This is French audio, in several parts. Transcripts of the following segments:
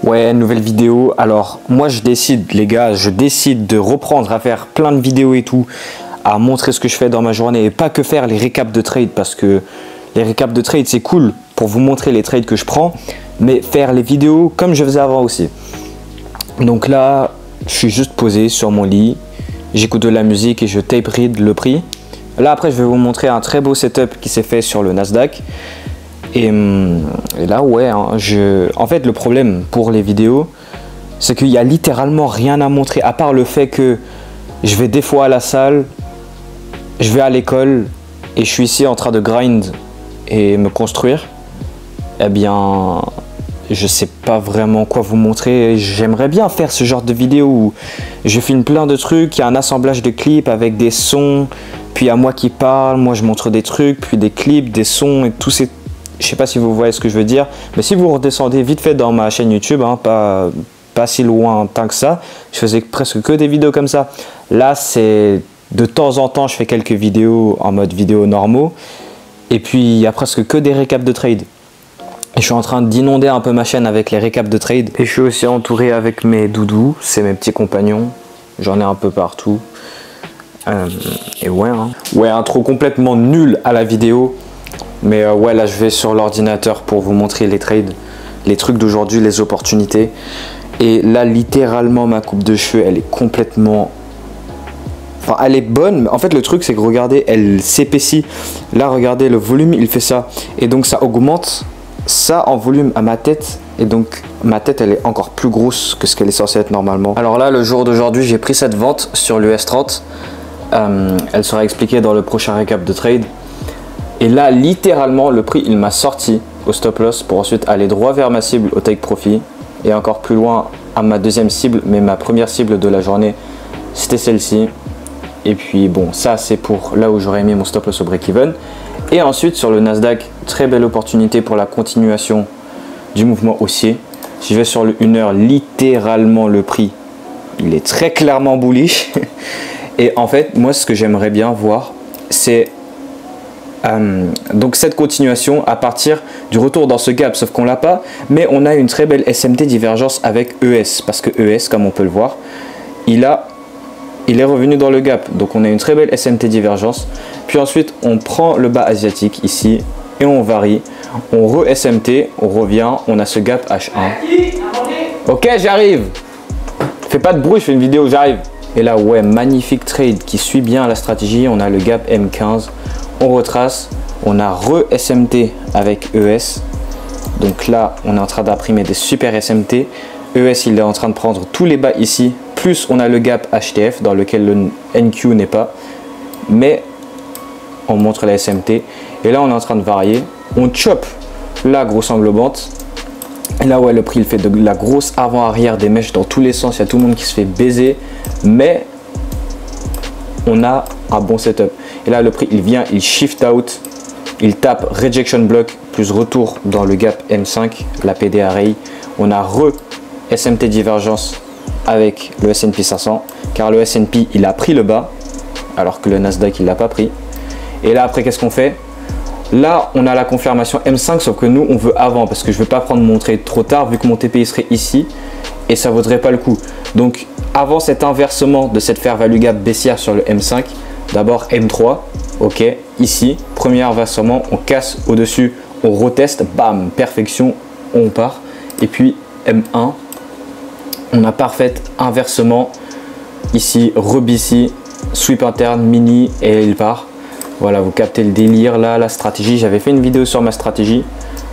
Ouais, nouvelle vidéo. Alors, moi je décide, les gars, je décide de reprendre à faire plein de vidéos et tout, à montrer ce que je fais dans ma journée et pas que faire les récaps de trade, parce que les récaps de trade c'est cool pour vous montrer les trades que je prends, mais faire les vidéos comme je faisais avant aussi. Donc là, je suis juste posé sur mon lit, j'écoute de la musique et je tape read le prix. Là après, je vais vous montrer un très beau setup qui s'est fait sur le Nasdaq. Et là, ouais, hein, en fait, le problème pour les vidéos, c'est qu'il y a littéralement rien à montrer, à part le fait que je vais des fois à la salle, je vais à l'école, et je suis ici en train de grind et me construire. Eh bien, je sais pas vraiment quoi vous montrer. J'aimerais bien faire ce genre de vidéo où je filme plein de trucs, il y a un assemblage de clips avec des sons, puis à moi qui parle, moi je montre des trucs, puis des clips, des sons et tous ces... Je sais pas si vous voyez ce que je veux dire, mais si vous redescendez vite fait dans ma chaîne YouTube, hein, pas si lointain que ça, je faisais presque que des vidéos comme ça. Là, c'est de temps en temps, je fais quelques vidéos en mode vidéo normaux, et puis il y a presque que des récaps de trade. Et je suis en train d'inonder un peu ma chaîne avec les récaps de trade. Et je suis aussi entouré avec mes doudous, c'est mes petits compagnons. J'en ai un peu partout. Et ouais, hein. Ouais, intro complètement nul à la vidéo. Mais ouais, là je vais sur l'ordinateur pour vous montrer les trades, les trucs d'aujourd'hui, les opportunités. Et là littéralement ma coupe de cheveux, elle est complètement... Enfin, elle est bonne, mais en fait le truc c'est que regardez, elle s'épaissit. Là regardez, le volume il fait ça. Et donc ça augmente ça en volume à ma tête. Et donc ma tête elle est encore plus grosse que ce qu'elle est censée être normalement. Alors là, le jour d'aujourd'hui, j'ai pris cette vente sur l'US 30. Elle sera expliquée dans le prochain récap de trade. Et là, littéralement, le prix, il m'a sorti au stop loss pour ensuite aller droit vers ma cible au take profit et encore plus loin à ma deuxième cible, mais ma première cible de la journée, c'était celle-ci. Et puis bon, ça c'est pour là où j'aurais mis mon stop loss au break-even. Et ensuite sur le Nasdaq, très belle opportunité pour la continuation du mouvement haussier. Si je vais sur le 1 heure, littéralement le prix, il est très clairement bullish. Et en fait, moi ce que j'aimerais bien voir, c'est... donc cette continuation à partir du retour dans ce gap, sauf qu'on l'a pas, mais on a une très belle SMT divergence avec ES, parce que ES, comme on peut le voir, il est revenu dans le gap, donc on a une très belle SMT divergence. Puis ensuite on prend le bas asiatique ici et on varie, on re-SMT, on revient, on a ce gap H1. Ok, j'arrive, fais pas de bruit, je fais une vidéo, j'arrive. Et là ouais, magnifique trade qui suit bien la stratégie. On a le gap M15, on retrace, on a re-SMT avec ES. Donc là, on est en train d'imprimer des super SMT. ES, il est en train de prendre tous les bas ici. Plus on a le gap HTF dans lequel le NQ n'est pas. Mais on montre la SMT. Et là, on est en train de varier. On chope la grosse englobante. Et là, ouais, le prix, il fait de la grosse avant-arrière des mèches dans tous les sens. Il y a tout le monde qui se fait baiser. Mais on a un bon setup. Et là, le prix, il vient, il shift out, il tape rejection block plus retour dans le gap M5, la PD array. On a re-SMT divergence avec le S&P 500, car le S&P, il a pris le bas, alors que le Nasdaq, il l'a pas pris. Et là, après, qu'est-ce qu'on fait? Là, on a la confirmation M5, sauf que nous, on veut avant, parce que je ne veux pas prendre mon trade trop tard, vu que mon TPI serait ici, et ça vaudrait pas le coup. Donc, avant cet inversement de cette fair value gap baissière sur le M5, d'abord M3, ok, ici, premier inversement, on casse au-dessus, on reteste, bam, perfection, on part. Et puis M1, on a parfait inversement, ici, ici, sweep interne, mini, et il part. Voilà, vous captez le délire là, la stratégie. J'avais fait une vidéo sur ma stratégie,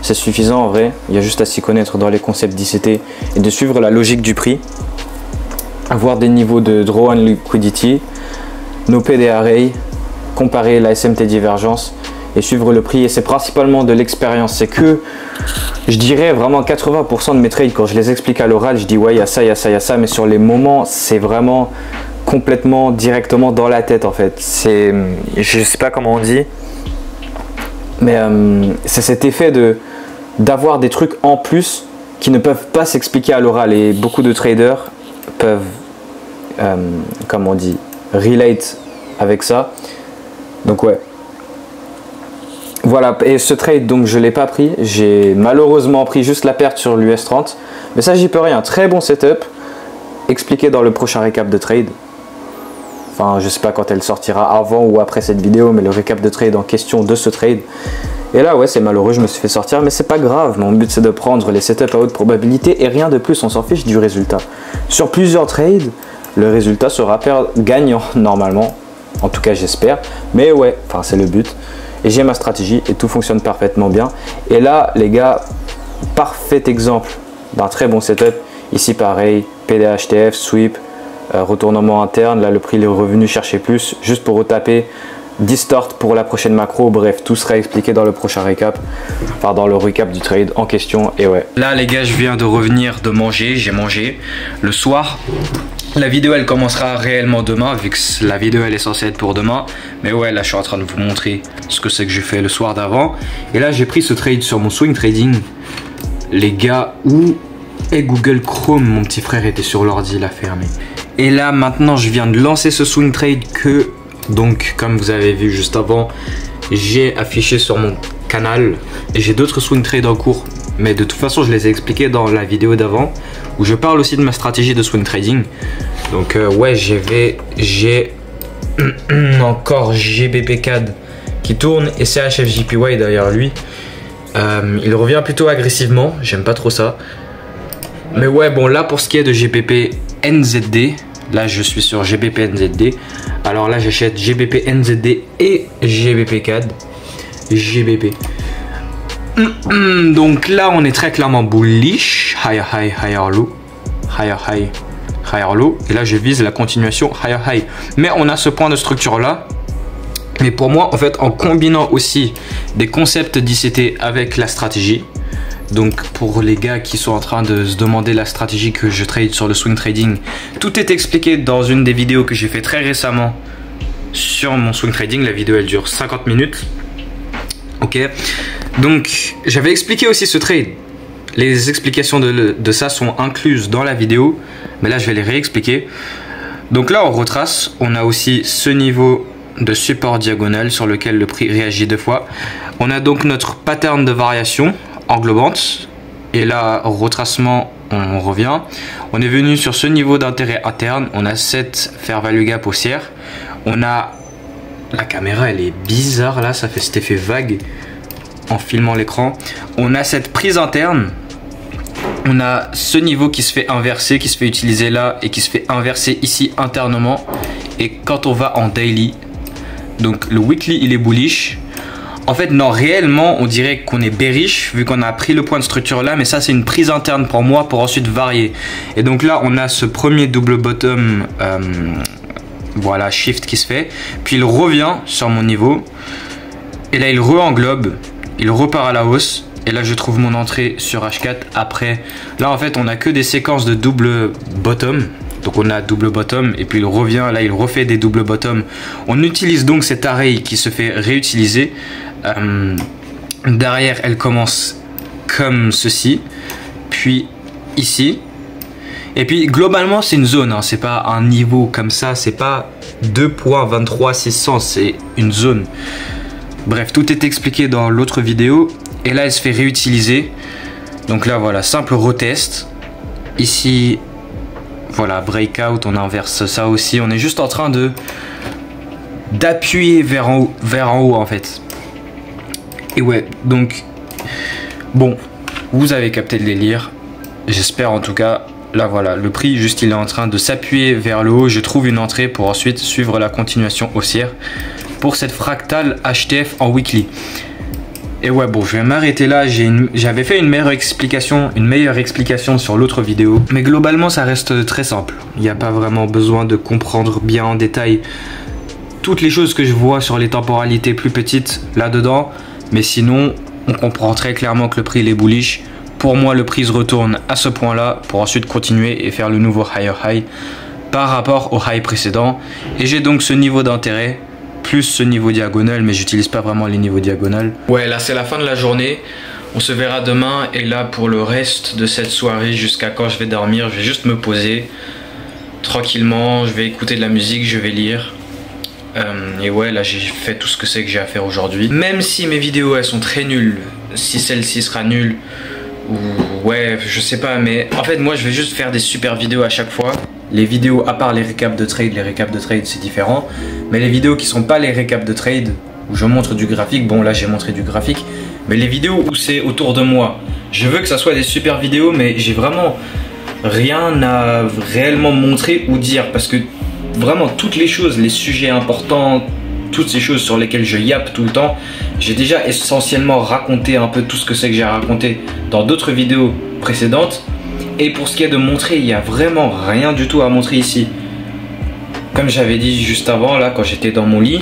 c'est suffisant en vrai, il y a juste à s'y connaître dans les concepts d'ICT et de suivre la logique du prix, avoir des niveaux de draw and liquidity, nos PD array, comparer la SMT divergence et suivre le prix. Et c'est principalement de l'expérience. C'est que je dirais vraiment 80% de mes trades, quand je les explique à l'oral, je dis ouais, il y a ça, il y a ça, il y a ça, mais sur les moments, c'est vraiment complètement directement dans la tête en fait. C'est, je sais pas comment on dit, mais c'est cet effet d'avoir des trucs en plus qui ne peuvent pas s'expliquer à l'oral. Et beaucoup de traders peuvent, comme on dit, relate avec ça. Donc ouais, voilà. Et ce trade, donc je l'ai pas pris, j'ai malheureusement pris juste la perte sur l'US 30, Mais ça, j'y peux rien. Très bon setup. Expliqué dans le prochain récap de trade. Enfin, je sais pas quand elle sortira, avant ou après cette vidéo, mais le récap de trade en question de ce trade. Et là, ouais, c'est malheureux, je me suis fait sortir, mais c'est pas grave. Mon but, c'est de prendre les setups à haute probabilité et rien de plus, on s'en fiche du résultat. Sur plusieurs trades, le résultat sera gagnant normalement. En tout cas, j'espère. Mais ouais, enfin, c'est le but. Et j'ai ma stratégie et tout fonctionne parfaitement bien. Et là, les gars, parfait exemple d'un très bon setup. Ici, pareil, PDHTF, sweep, retournement interne. Là, le prix est revenu chercher plus, juste pour retaper. Distort pour la prochaine macro, bref, tout sera expliqué dans le prochain récap, enfin dans le récap du trade en question. Et ouais, là les gars, je viens de revenir de manger, j'ai mangé le soir. La vidéo elle commencera réellement demain, vu que la vidéo elle est censée être pour demain. Mais ouais, là je suis en train de vous montrer ce que c'est que j'ai fait le soir d'avant. Et là j'ai pris ce trade sur mon swing trading. Les gars, où est Google Chrome? Mon petit frère était sur l'ordi, il a fermé. Et là maintenant je viens de lancer ce swing trade que... Donc, comme vous avez vu juste avant, j'ai affiché sur mon canal et j'ai d'autres swing trades en cours. Mais de toute façon, je les ai expliqués dans la vidéo d'avant où je parle aussi de ma stratégie de swing trading. Donc, ouais, j'ai encore GBP CAD qui tourne et CHFJPY derrière lui. Il revient plutôt agressivement, j'aime pas trop ça. Mais ouais, bon, là pour ce qui est de GBP NZD, là, je suis sur GBP NZD. Alors là, j'achète GBP NZD et GBP CAD. GBP. Donc là, on est très clairement bullish. Higher high, higher low. Higher high, higher low. Et là, je vise la continuation higher high. Mais on a ce point de structure là. Mais pour moi, en fait, en combinant aussi des concepts d'ICT avec la stratégie. Donc pour les gars qui sont en train de se demander la stratégie que je trade sur le swing trading, tout est expliqué dans une des vidéos que j'ai fait très récemment sur mon swing trading. La vidéo elle dure 50 minutes. Ok, donc j'avais expliqué aussi ce trade. Les explications de ça sont incluses dans la vidéo, mais là je vais les réexpliquer. Donc là on retrace, on a aussi ce niveau de support diagonal sur lequel le prix réagit deux fois. On a donc notre pattern de variation englobante et là retracement, on revient, on est venu sur ce niveau d'intérêt interne, on a cette fair value gap haussière, on a la caméra elle est bizarre là, ça fait cet effet vague en filmant l'écran, on a cette prise interne, on a ce niveau qui se fait inverser, qui se fait utiliser là et qui se fait inverser ici internement. Et quand on va en daily, donc le weekly il est bullish. En fait, non, réellement, on dirait qu'on est bearish vu qu'on a pris le point de structure là, mais ça, c'est une prise interne pour moi pour ensuite varier. Et donc là, on a ce premier double bottom, voilà, shift qui se fait. Puis il revient sur mon niveau. Et là, il re-englobe, il repart à la hausse. Et là, je trouve mon entrée sur H4 après. Là, en fait, on a que des séquences de double bottom. Donc on a double bottom et puis il revient, là il refait des double bottom. On utilise donc cet array qui se fait réutiliser. Derrière elle commence comme ceci, puis ici. Et puis globalement c'est une zone, hein. C'est pas un niveau comme ça, c'est pas 2.23600, c'est une zone. Bref, tout est expliqué dans l'autre vidéo. Et là elle se fait réutiliser. Donc là voilà, simple retest. Ici... Voilà, breakout, on inverse ça aussi. On est juste en train d'appuyer vers en haut en fait. Et ouais, donc bon, vous avez capté le délire. J'espère en tout cas. Là voilà, le prix juste il est en train de s'appuyer vers le haut. Je trouve une entrée pour ensuite suivre la continuation haussière pour cette fractale HTF en weekly. Et ouais, bon, je vais m'arrêter là. J'avais fait une meilleure explication sur l'autre vidéo. Mais globalement, ça reste très simple. Il n'y a pas vraiment besoin de comprendre bien en détail toutes les choses que je vois sur les temporalités plus petites là-dedans. Mais sinon, on comprend très clairement que le prix il est bullish. Pour moi, le prix se retourne à ce point-là pour ensuite continuer et faire le nouveau higher high par rapport au high précédent. Et j'ai donc ce niveau d'intérêt plus ce niveau diagonal, mais j'utilise pas vraiment les niveaux diagonales. Ouais, là c'est la fin de la journée. On se verra demain et là pour le reste de cette soirée jusqu'à quand je vais dormir, je vais juste me poser tranquillement, je vais écouter de la musique, je vais lire. Et ouais, là j'ai fait tout ce que c'est que j'ai à faire aujourd'hui. Même si mes vidéos elles sont très nulles, si celle-ci sera nulle, Ouais, je sais pas, mais en fait moi je vais juste faire des super vidéos à chaque fois. Les vidéos, à part les récaps de trade c'est différent. Mais les vidéos qui sont pas les récaps de trade, où je montre du graphique, bon là j'ai montré du graphique. Mais les vidéos où c'est autour de moi, je veux que ça soit des super vidéos, mais j'ai vraiment rien à réellement montrer ou dire. Parce que vraiment toutes les choses, les sujets importants, toutes ces choses sur lesquelles je yappe tout le temps, j'ai déjà essentiellement raconté un peu tout ce que c'est que j'ai raconté dans d'autres vidéos précédentes. Et pour ce qui est de montrer, il n'y a vraiment rien du tout à montrer ici. Comme j'avais dit juste avant, là, quand j'étais dans mon lit,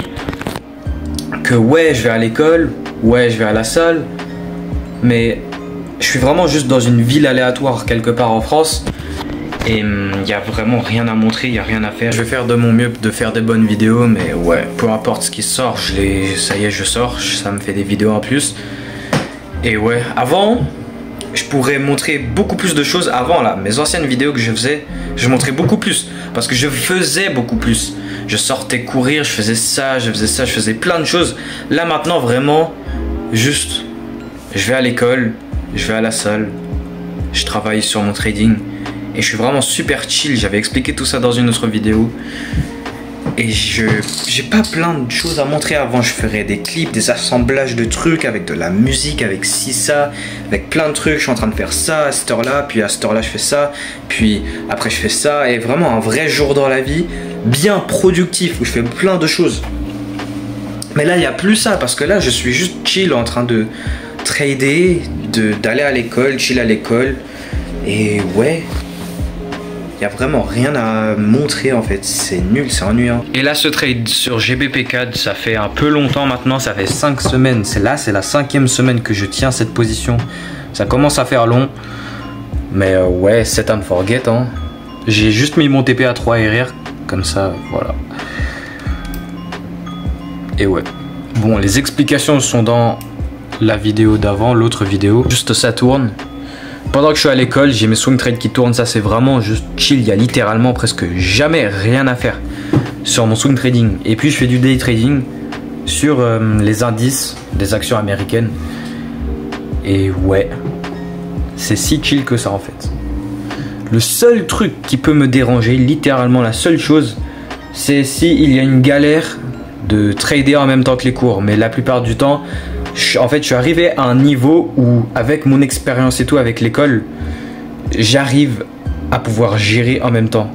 que ouais, je vais à l'école, ouais, je vais à la salle, mais je suis vraiment juste dans une ville aléatoire quelque part en France. Et il n'y a vraiment rien à montrer, il n'y a rien à faire. Je vais faire de mon mieux de faire des bonnes vidéos, mais ouais, peu importe ce qui sort, ça y est, je sors, ça me fait des vidéos en plus. Et ouais, avant, je pourrais montrer beaucoup plus de choses. Avant, là, mes anciennes vidéos que je faisais, je montrais beaucoup plus. Parce que je faisais beaucoup plus. Je sortais courir, je faisais ça, je faisais plein de choses. Là, maintenant, vraiment, juste, je vais à l'école, je vais à la salle, je travaille sur mon trading. Et je suis vraiment super chill, j'avais expliqué tout ça dans une autre vidéo. Et j'ai pas plein de choses à montrer avant. Je ferais des clips, des assemblages de trucs avec de la musique, avec ci, ça, avec plein de trucs. Je suis en train de faire ça à cette heure-là, puis à cette heure-là je fais ça, puis après je fais ça. Et vraiment un vrai jour dans la vie, bien productif, où je fais plein de choses. Mais là il n'y a plus ça, parce que là je suis juste chill en train de trader, d'aller à l'école, chill à l'école. Et ouais, il n'y a vraiment rien à montrer en fait, c'est nul, c'est ennuyant. Et là ce trade sur GBP4, ça fait un peu longtemps maintenant, ça fait 5 semaines. C'est la 5e semaine que je tiens cette position. Ça commence à faire long. Mais ouais, set and forget hein. J'ai juste mis mon TP à 3 RR, comme ça, voilà. Et ouais. Bon, les explications sont dans la vidéo d'avant, l'autre vidéo. Juste ça tourne. Pendant que je suis à l'école, j'ai mes swing trades qui tournent, ça c'est vraiment juste chill, il y a littéralement presque jamais rien à faire sur mon swing trading. Et puis je fais du day trading sur les indices des actions américaines. Et ouais, c'est si chill que ça en fait. Le seul truc qui peut me déranger, littéralement la seule chose, c'est s'il y a une galère de trader en même temps que les cours. Mais la plupart du temps, en fait, je suis arrivé à un niveau où, avec mon expérience et tout, avec l'école, j'arrive à pouvoir gérer en même temps.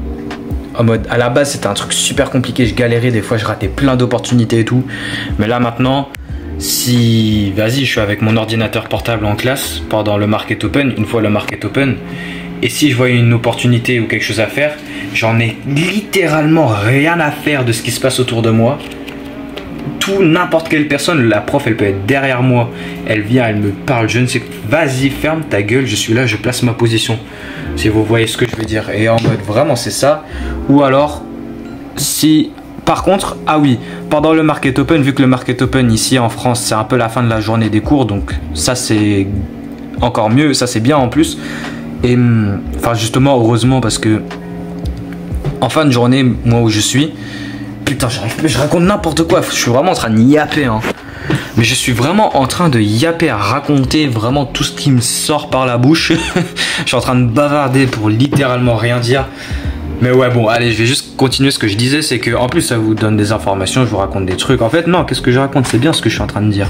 En mode, à la base, c'était un truc super compliqué, je galérais, des fois, je ratais plein d'opportunités et tout. Mais là, maintenant, si, vas-y, je suis avec mon ordinateur portable en classe pendant le market open, une fois le market open, et si je vois une opportunité ou quelque chose à faire, j'en ai littéralement rien à faire de ce qui se passe autour de moi. Tout, n'importe quelle personne, la prof elle peut être derrière moi, elle vient, elle me parle, je ne sais, vas-y ferme ta gueule, je suis là, je place ma position, si vous voyez ce que je veux dire. Et en mode vraiment c'est ça. Ou alors si par contre, ah oui, pendant le market open, vu que le market open ici en France c'est un peu la fin de la journée des cours, donc ça c'est encore mieux, ça c'est bien en plus. Et enfin justement heureusement, parce que en fin de journée, moi où je suis, putain, je raconte n'importe quoi, je suis vraiment en train de yapper hein. Mais je suis vraiment en train de yapper, à raconter vraiment tout ce qui me sort par la bouche. Je suis en train de bavarder pour littéralement rien dire. Mais ouais, bon, allez, je vais juste continuer ce que je disais, c'est que en plus ça vous donne des informations, je vous raconte des trucs. En fait, non, qu'est-ce que je raconte? C'est bien ce que je suis en train de dire.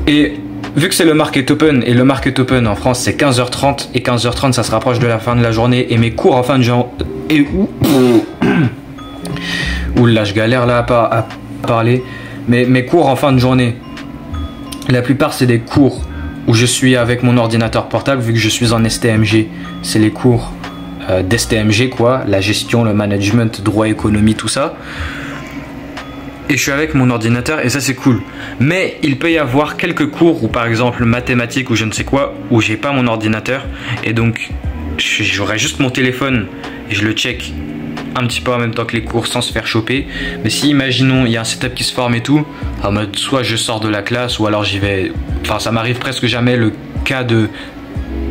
Et vu que c'est le market open, et le market open en France c'est 15h30, et 15h30 ça se rapproche de la fin de la journée, et mes cours en fin de journée... Et où là, je galère là à parler. Mais mes cours en fin de journée, la plupart c'est des cours où je suis avec mon ordinateur portable, vu que je suis en STMG. C'est les cours d'STMG quoi, la gestion, le management, droit, économie, tout ça. Et je suis avec mon ordinateur et ça c'est cool. Mais il peut y avoir quelques cours où par exemple mathématiques ou je ne sais quoi, où j'ai pas mon ordinateur. Et donc j'aurai juste mon téléphone et je le check un petit peu en même temps que les cours sans se faire choper. Mais si imaginons il y a un setup qui se forme et tout, en mode soit je sors de la classe ou alors j'y vais, enfin ça m'arrive presque jamais le cas de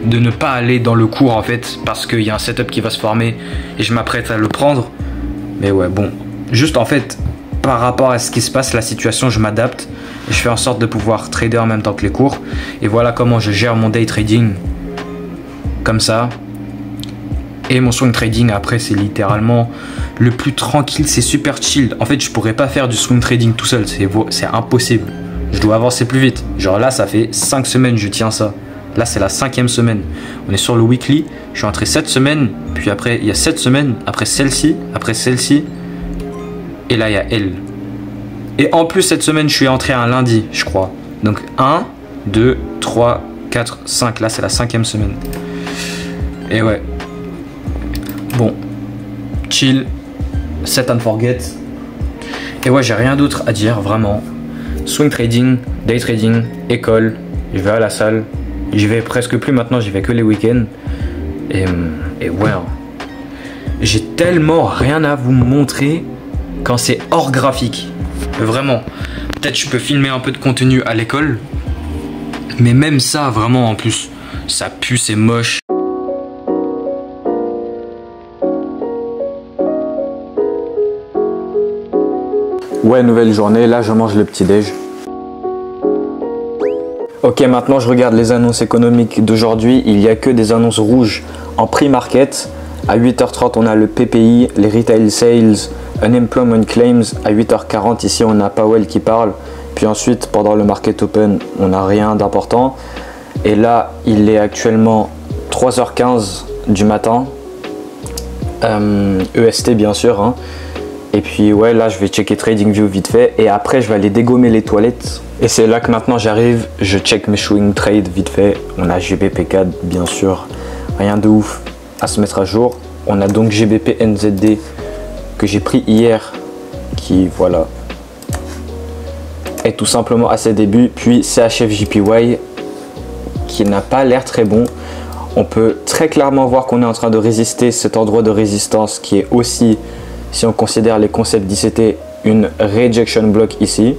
ne pas aller dans le cours en fait, parce qu'il y a un setup qui va se former et je m'apprête à le prendre. Mais ouais, bon, juste en fait par rapport à ce qui se passe, la situation, je m'adapte et je fais en sorte de pouvoir trader en même temps que les cours. Et voilà comment je gère mon day trading comme ça. Et mon swing trading après c'est littéralement le plus tranquille, c'est super chill. En fait je pourrais pas faire du swing trading tout seul, c'est impossible. Je dois avancer plus vite. Genre là ça fait 5 semaines je tiens ça. Là c'est la 5e semaine. On est sur le weekly, je suis entré 7 semaines, puis après il y a 7 semaines, après celle-ci, et là il y a elle. Et en plus cette semaine je suis entré un lundi je crois. Donc 1, 2, 3, 4, 5, là c'est la 5e semaine. Et ouais. Bon, chill, set and forget. Et ouais, j'ai rien d'autre à dire, vraiment. Swing trading, day trading, école, je vais à la salle. J'y vais presque plus maintenant, j'y vais que les week-ends. Et ouais, j'ai tellement rien à vous montrer quand c'est hors graphique. Vraiment. Peut-être je peux filmer un peu de contenu à l'école. Mais même ça, vraiment, en plus, ça pue, c'est moche. Ouais, nouvelle journée, là je mange le petit déj. Ok, maintenant je regarde les annonces économiques d'aujourd'hui. Il n'y a que des annonces rouges en pre-market. À 8h30 on a le PPI, les Retail Sales, Unemployment Claims. À 8h40 ici on a Powell qui parle. Puis ensuite pendant le Market Open on n'a rien d'important. Et là il est actuellement 3h15 du matin. EST bien sûr hein. Et puis ouais, là je vais checker TradingView vite fait et après je vais aller dégommer les toilettes. Et c'est là que maintenant j'arrive, je check mes swing trades vite fait. On a GBP4 bien sûr, rien de ouf à se mettre à jour. On a donc GBP NZD que j'ai pris hier, qui voilà, est tout simplement à ses débuts. Puis CHF-JPY qui n'a pas l'air très bon. On peut très clairement voir qu'on est en train de résister cet endroit de résistance qui est aussi, si on considère les concepts d'ICT, une rejection block ici.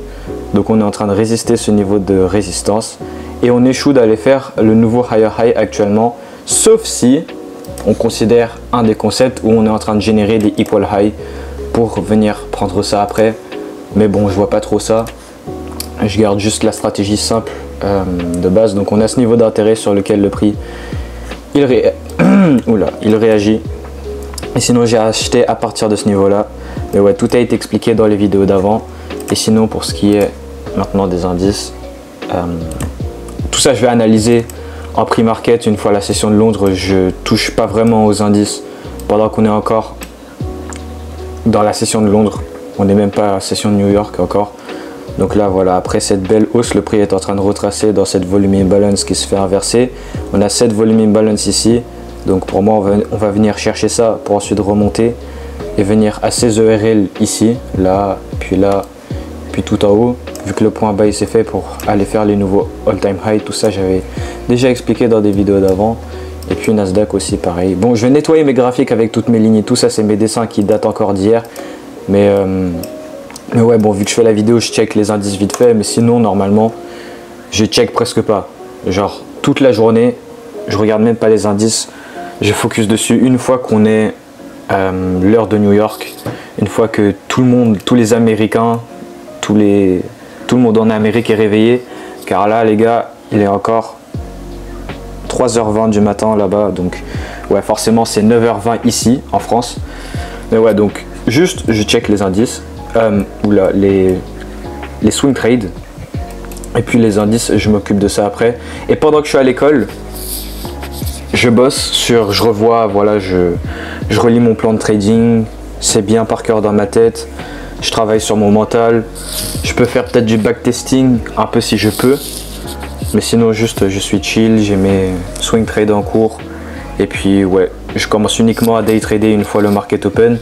Donc on est en train de résister ce niveau de résistance. Et on échoue d'aller faire le nouveau higher high actuellement. Sauf si on considère un des concepts où on est en train de générer des equal high pour venir prendre ça après. Mais bon, je vois pas trop ça. Je garde juste la stratégie simple de base. Donc on a ce niveau d'intérêt sur lequel le prix il réagit. Et sinon j'ai acheté à partir de ce niveau là. Mais ouais, tout a été expliqué dans les vidéos d'avant. Et sinon pour ce qui est maintenant des indices, tout ça je vais analyser en pre-market une fois la session de Londres. Je touche pas vraiment aux indices pendant qu'on est encore dans la session de Londres. On n'est même pas à la session de New York encore. Donc là voilà, après cette belle hausse, le prix est en train de retracer dans cette volume imbalance qui se fait inverser. On a cette volume imbalance ici. Donc pour moi on va venir chercher ça pour ensuite remonter et venir à ces ERL ici, là, puis tout en haut. Vu que le point bas il s'est fait pour aller faire les nouveaux all time high, tout ça j'avais déjà expliqué dans des vidéos d'avant. Et puis Nasdaq aussi pareil. Bon, je vais nettoyer mes graphiques avec toutes mes lignes, tout ça c'est mes dessins qui datent encore d'hier. Mais ouais, bon, vu que je fais la vidéo, je check les indices vite fait, mais sinon normalement je check presque pas. Genre toute la journée, je regarde même pas les indices. Je focus dessus une fois qu'on est l'heure de New York, une fois que tout le monde, tous les Américains, tout le monde en Amérique est réveillé, car là les gars, il est encore 3h20 du matin là-bas, donc ouais forcément c'est 9h20 ici en France. Mais ouais, donc juste je check les indices, les swing trades, et puis les indices je m'occupe de ça après. Et pendant que je suis à l'école, je bosse sur, je revois, voilà, je relis mon plan de trading, c'est bien par cœur dans ma tête, je travaille sur mon mental, je peux faire peut-être du backtesting un peu si je peux, mais sinon juste je suis chill, j'ai mes swing trades en cours, et puis ouais, je commence uniquement à day trader une fois le market open.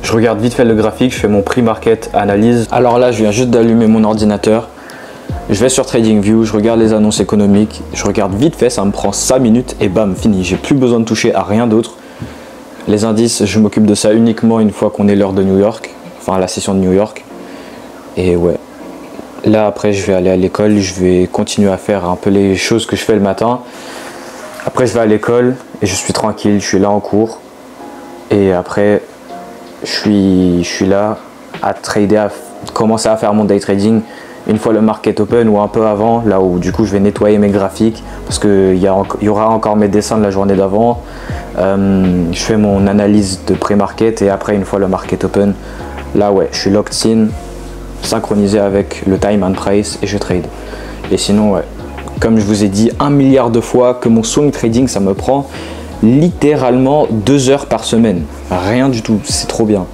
Je regarde vite fait le graphique, je fais mon pre-market analyse. Alors là je viens juste d'allumer mon ordinateur. Je vais sur TradingView, je regarde les annonces économiques, je regarde vite fait, ça me prend 5 minutes et bam, fini. J'ai plus besoin de toucher à rien d'autre. Les indices, je m'occupe de ça uniquement une fois qu'on est l'heure de New York, enfin la session de New York. Et ouais, là après je vais aller à l'école, je vais continuer à faire un peu les choses que je fais le matin. Après je vais à l'école et je suis tranquille, je suis là en cours. Et après je suis là à trader, à commencer à faire mon day trading. Une fois le market open ou un peu avant, là où du coup je vais nettoyer mes graphiques parce qu'il y aura encore mes dessins de la journée d'avant. Je fais mon analyse de pré-market et après une fois le market open, là ouais, je suis locked in, synchronisé avec le time and price et je trade. Et sinon ouais, comme je vous ai dit 1 milliard de fois que mon swing trading ça me prend littéralement 2 heures par semaine. Rien du tout, c'est trop bien.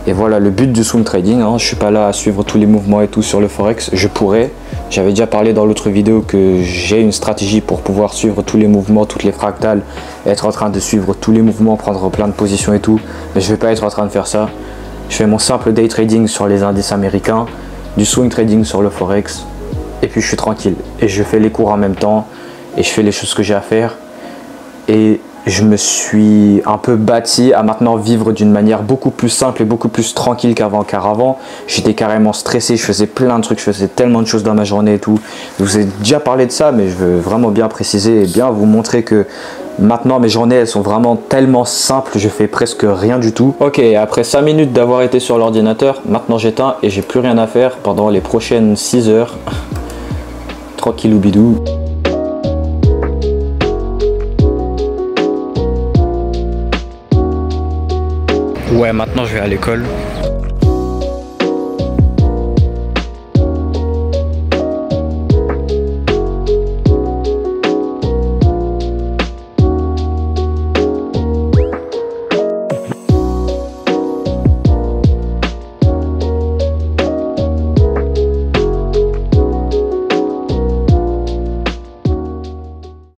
Et voilà le but du swing trading, hein. Je suis pas là à suivre tous les mouvements et tout sur le forex, je pourrais. J'avais déjà parlé dans l'autre vidéo que j'ai une stratégie pour pouvoir suivre tous les mouvements, toutes les fractales, être en train de suivre tous les mouvements, prendre plein de positions et tout. Mais je vais pas être en train de faire ça. Je fais mon simple day trading sur les indices américains, du swing trading sur le forex, et puis je suis tranquille. Et je fais les cours en même temps, et je fais les choses que j'ai à faire. Et je me suis un peu bâti à maintenant vivre d'une manière beaucoup plus simple et beaucoup plus tranquille qu'avant. Car avant, j'étais carrément stressé, je faisais plein de trucs, je faisais tellement de choses dans ma journée et tout. Je vous ai déjà parlé de ça, mais je veux vraiment bien préciser et bien vous montrer que maintenant mes journées elles sont vraiment tellement simples, je fais presque rien du tout. Ok, après 5 minutes d'avoir été sur l'ordinateur, maintenant j'éteins et j'ai plus rien à faire pendant les prochaines 6 heures. Tranquillou bidou. Ouais, maintenant je vais à l'école.